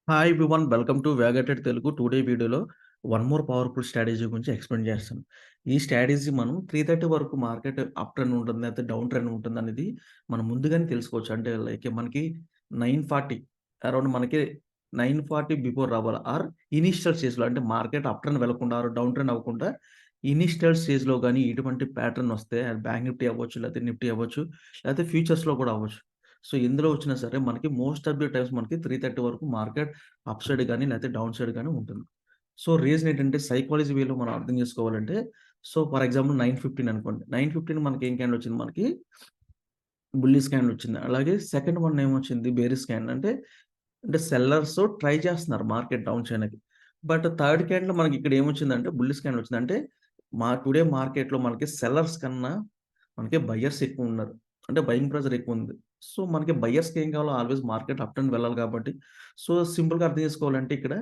Hi everyone. Welcome to వేగటెడ్ Telugu. Today వీడియోలో one more powerful strategy గురించి ఎక్స్‌ప్లెయిన్ చేస్తాను. ఈ స్ట్రాటజీ మనం 3:30 వరకు మార్కెట్ అప్ ట్రెండ్ ఉంటుంది. లేకపోతే డౌన్ ట్రెండ్ ఉంటుందనేది మనం ముందుగానే తెలుసుకోవచ్చు. అంటే లైక్ మనకి 9:40 అరౌండ్ మనకి 9:40 బిఫోర్ రావాలి. ఆర్ ఇనీషియల్ స్టేజ్‌లో అంటే మార్కెట్ అప్ ట్రెండ్ వెళ్ళకుండా ఆర్ డౌన్ ట్రెండ్ అవ్వకుండా ఇనీషియల్ స్టేజ్‌లో గాని ఎటువంటి ప్యాటర్న్ వస్తే అది బ్యాంక్ నిఫ్టీ అవ్వచ్చు, లేకపోతే నిఫ్టీ అవ్వచ్చు, లేకపోతే ఫ్యూచర్స్‌లో కూడా అవ్వచ్చు. సో, ఎందులో వచ్చినా సరే మనకి మోస్ట్ ఆఫ్ ది టైమ్స్ మనకి 3:30 వరకు మార్కెట్ అప్ సైడ్ గాని, లేతే డౌన్ సైడ్ గాని ఉంటుంది. సో, రీజన్ ఏంటంటే సైకాలజీ వేలో మనం అర్థం చేసుకోవాలంటే, సో, ఫర్ ఎగ్జాంపుల్ 9:15 అనుకోండి. 9:15 మనకి ఏం క్యాండిల్ వచ్చింది మనకి బుల్లిష్ క్యాండిల్ వచ్చింది. అలాగే సెకండ్ వన్ ఏమొచ్చింది బేరిష్ క్యాండిల్. అంటే సెల్లర్స్ ట్రై చేస్తున్నారు మార్కెట్ డౌన్ చేయడానికి. బట్ థర్డ్ క్యాండిల్ మనకి ఇక్కడ ఏమొచ్చిందంటే బుల్లిష్ క్యాండిల్ వచ్చింది. అంటే టుడే మార్కెట్‌లో మనకి సెల్లర్స్ కన్నా మనకి బయర్స్ ఎక్కువున్నారు. అంటే బయింగ్ ప్రెషర్ ఎక్కువుంది. సో, మనకి బయర్స్‌కి ఏం కావాలో ఆల్‌వేస్ మార్కెట్ అప్ ట్రెండ్ వెళ్ళాలి కాబట్టి, సో, సింపుల్‌గా అర్థం చేసుకోవాలంటే ఇక్కడ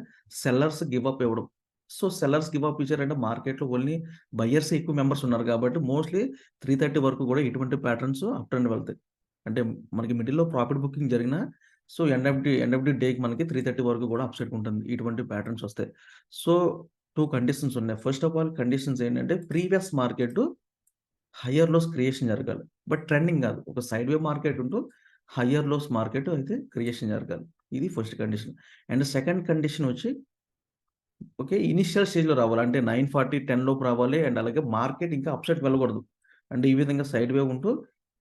సెల్లర్స్ గివ్ అప్ ఇవ్వడం. సో, సెల్లర్స్ గివ్ అప్ ఇచ్చారంటే మార్కెట్‌లో ఓన్లీ బయర్సే ఎక్కువ మెంబర్స్ ఉన్నారు కాబట్టి మోస్ట్‌లీ 3:30 వరకు కూడా ఇటువంటి ప్యాటర్న్స్ అప్ ట్రెండ్ వెళ్తాయి. అంటే మనకి మిడిల్‌లో ప్రాఫిట్ బుకింగ్ జరిగినా సో, ఎండ్ ఆఫ్ ది డేకి మనకి 3:30 వరకు కూడా అప్ సైడ్‌కి ఉంటుంది. ఇటువంటి ప్యాటర్న్స్ వస్తాయి. సో, 2 కండిషన్స్ ఉన్నాయి. ఫస్ట్ ఆఫ్ ఆల్ కండిషన్స్ ఏంటంటే previous market higher lows creation జరగాలి. బట్ ట్రెండింగ్ గాదు. ఒక సైడ్‌వే మార్కెట్ ఉంటూ హైయర్ లోస్ మార్కెట్ అయితే క్రియేషన్ జరగాలి. ఇది first condition. And second condition వచ్చి ఓకే. ఇనీషియల్ స్టేజ్‌లో రావాలి. అంటే 9:40, 10 లోపు రావాలి. అండ్ అలాగే మార్కెట్ ఇంకా అప్ సైడ్‌కి వెళ్ళకూడదు. అంటే ఈ విధంగా సైడ్ వే ఉంటూ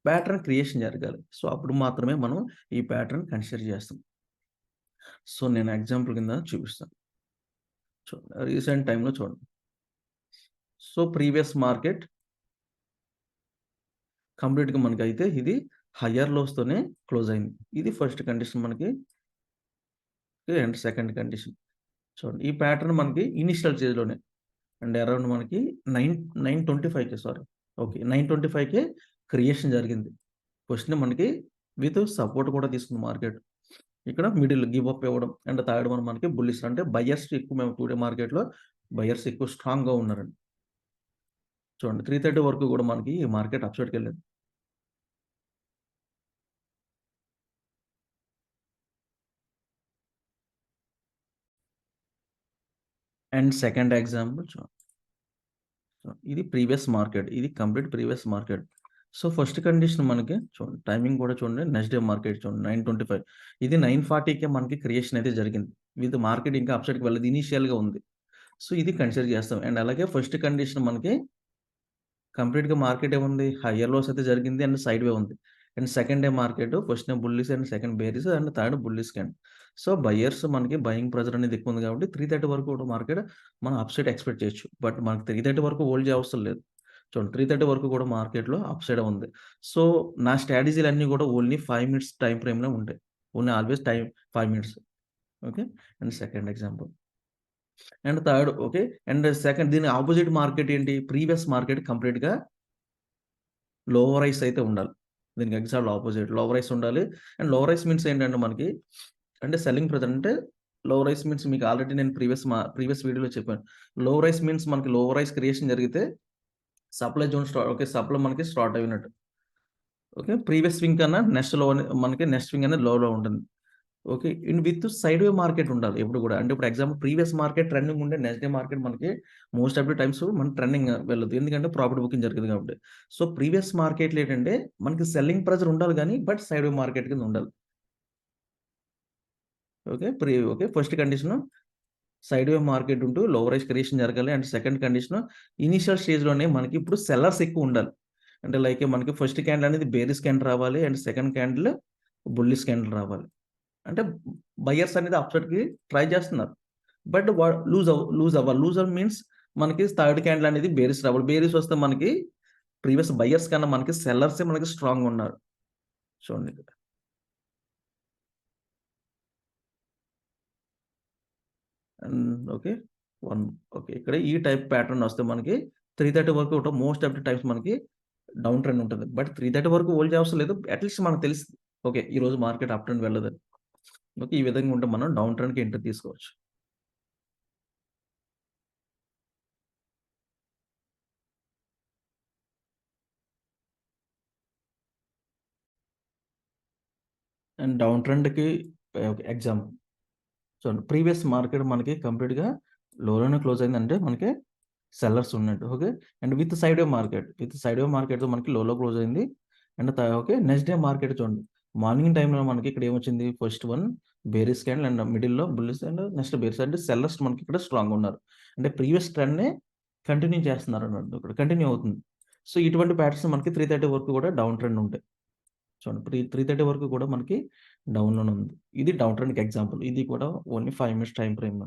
ప్యాటర్న్ క్రియేషన్ జరగాలి. సో, అప్పుడు మాత్రమే మనం ఈ ప్యాటర్న్ కన్సిడర్ చేస్తాం. సో, నేను ఎగ్జాంపుల్ కింద చూపిస్తాను. రీసెంట్ టైమ్‌లో చూడండి. సో, ప్రీవియస్ మార్కెట్ కంప్లీట్‌గా మనకైతే ఇది హైయర్ లోస్‌తోనే క్లోజ్ అయింది. ఇది ఫస్ట్ కండిషన్ మనకి. ఓకే. And second condition. చూడండి. ఈ ప్యాటర్న్ మనకి ఇనీషియల్ స్టేజ్‌లోనే అండ్ అరౌండ్ మనకి 9:25కే సారీ. ఓకే. 9:25కే క్రియేషన్ జరిగింది. క్వెషన్ మనకి విత్ సపోర్ట్ కూడా తీసుకుంది మార్కెట్. ఇక్కడ మిడిల్ గివ్ అప్ ఇవ్వడం. అండ్ థర్డ్ వన్ మనకి బుల్లిష్ అంటే బయర్స్ ఎక్కువ మేము టుడే మార్కెట్‌లో బయర్స్ ఎక్కువ స్ట్రాంగ్‌గా ఉన్నారండి. చూడండి 3:30 వరకు కూడా మనకి మార్కెట్ అప్ సైడ్‌కెళ్ళింది. అండ్ సెకండ్ ఎగ్జాంపుల్ చూడండి. ఇది ప్రీవియస్ మార్కెట్. ఇది complete previous market. So, first condition మనకి చూడండి టైమింగ్ కూడా చూడండి. నెక్స్ట్ డే మార్కెట్ చూడండి 9:25 ఇది 9:40కే మనకి క్రియేషన్ అయితే జరిగింది. విత్ మార్కెట్ ఇంకా అప్ సైడ్‌కి వెళ్ళలేదు. ఇనీషియల్‌గా ఉంది. సో, ఇది కన్సిడర్ చేస్తాం. అండ్ అలాగే ఫస్ట్ కండిషన్ మనకి కంప్లీట్‌గా మార్కెట్ ఏముంది? హైయర్ లోస్ అయితే జరిగింది అండ్ సైడ్ వే ఉంది. అండ్ సెకండ్ డే మార్కెట్ ఫస్ట్‌నే bullish and second bearish and third bullish candle. So, buyers మనకి బయింగ్ ప్రెషర్ అనేది ఎక్కువ ఉంది కాబట్టి 3:30 వరకు కూడా మార్కెట్ మనం అప్ సైడ్ ఎక్స్‌పెక్ట్ చేయొచ్చు. బట్ మనకు 3:30 వరకు హోల్డ్ చేయవసరం లేదు. చూడండి 3:30 వరకు కూడా మార్కెట్‌లో అప్ సైడే ఉంది. సో, నా స్ట్రాటజీలన్నీ కూడా ఓన్లీ 5 మినిట్స్ టైమ్ ఫ్రేమ్‌లో ఉంటాయి. Only always time 5 minutes. Okay. And second example. And third okay. And second దీని అపోజిట్ మార్కెట్ ఏంటి? ప్రీవియస్ మార్కెట్ కంప్లీట్‌గా లోవర్ ఐస్ అయితే ఉండాలి. దీనికి ఎగ్జాక్ట్ అపోజిట్. లోవర్ ఐస్ ఉండాలి. అండ్ లోవర్ ఐస్ మీన్స్ ఏంటంటే మనకి అంటే సెల్లింగ్ ప్రెజర్ అంటే లోవర్ ఐస్ మీన్స్ మీకు ఆల్రెడీ నేను ప్రీవియస్ వీడియోలో చెప్పాను. లోవర్ ఐస్ మీన్స్ మనకి లోవర్ ఐస్ క్రియేషన్ జరిగితే సప్లై జోన్ ఓకే. సప్లై మనకి స్టార్ట్ అయినట్టు. ఓకే. ప్రీవియస్ స్వింగ్ కన్నా నెక్స్ట్ స్వింగ్ అనేది లోలో ఉంటుంది. Okay. With side way market ఉండాలి ఎప్పుడు గూడా. అంటే ఇప్పుడు ఎగ్జాంపుల్ ప్రీవియస్ మార్కెట్ ట్రెండింగ్ ఉండే నెక్స్ట్ డే మార్కెట్ మనకి మోస్ట్ ఆఫ్ ది టైమ్స్ మన ట్రెండింగ్ వెళ్ళదు. ఎందుకంటే ప్రాఫిట్ బుకింగ్ జరిగింది కాబట్టి. సో, ప్రీవియస్ మార్కెట్‌లో ఏంటంటే మనకి సెల్లింగ్ ప్రెషర్ ఉండాలి గానీ, బట్ సైడ్ వే మార్కెట్ కింద ఉండాలి. Okay. Okay. First condition side వే మార్కెట్ ఉంటూ లోవర్ ఐస్ క్రియేషన్ జరగాలి. అండ్ సెకండ్ కండిషను ఇనీషియల్ స్టేజ్‌లోనే మనకి ఇప్పుడు సెల్లర్స్ ఎక్కువ ఉండాలి. అంటే లైక్ మనకి ఫస్ట్ క్యాండిల్ అనేది బేరిష్ క్యాండిల్ రావాలి. And second candle bullish candle రావాలి. అంటే బయర్స్ అనేది అప్‌సైడ్‌కి ట్రై చేస్తున్నారు. బట్ లూజ్ అవ్వాలి. మీన్స్ మనకి థర్డ్ క్యాండిల్ అనేది బేరిష్ రావాలి. బేరిష్ వస్తే మనకి ప్రీవియస్ బయర్స్ కన్నా మనకి సెల్లర్సే మనకి స్ట్రాంగ్‌గా ఉన్నారు. చూడండి ఇక్కడ. ఓకే. 1 ఓకే. ఇక్కడ ఈ టైప్ ప్యాటర్న్ వస్తే మనకి 3:30 వరకు మోస్ట్ ఆఫ్ ది టైమ్స్ మనకి డౌన్ ట్రెండ్ ఉంటది. బట్ 3:30 వరకు హోల్డ్ చేయవసరం లేదు. అట్‌లీస్ట్ మనకు తెలుస్తది. ఓకే. ఈరోజు మార్కెట్ అప్ ట్రెండ్ వెళ్ళదని. ఓకే. ఈ విధంగా ఉంటే మనం డౌన్ ట్రెండ్‌కి ఎంట్రీ తీసుకోవచ్చు. అండ్ డౌన్ ట్రెండ్‌కి ఓకే. ఎగ్జాంపుల్. చూడండి ప్రీవియస్ మార్కెట్ మనకి కంప్లీట్‌గా లోలోనే క్లోజ్ అయిందంటే మనకి సెల్లర్స్ ఉన్నట్టు. Okay. And with sideways మార్కెట్‌తో మనకి లోలో క్లోజ్ అయింది. And okay. Next day market చూడండి. మార్నింగ్ టైమ్‌లో మనకి ఇక్కడ ఏమొచ్చింది? First one bearish candle and మిడిల్‌లో బుల్లిష్ అండ్ నెక్స్ట్ బేరిష్ అంటే సెల్లర్స్ మనకి ఇక్కడ స్ట్రాంగ్‌గా ఉన్నారు. అంటే ప్రీవియస్ ట్రెండ్‌నే కంటిన్యూ చేస్తున్నారన్నట్టు. ఇక్కడ కంటిన్యూ అవుతుంది. సో, ఇటువంటి ప్యాటర్న్స్ మనకి 330 వరకు కూడా డౌన్ ట్రెండ్ ఉంటాయి. చూడండి 330 వరకు కూడా మనకి డౌన్‌లోనే ఉంది. ఇది డౌన్ ట్రెండ్‌కి ఎగ్జాంపుల్. ఇది కూడా ఓన్లీ 5 మినిట్స్ టైమ్ ఫ్రేమ్.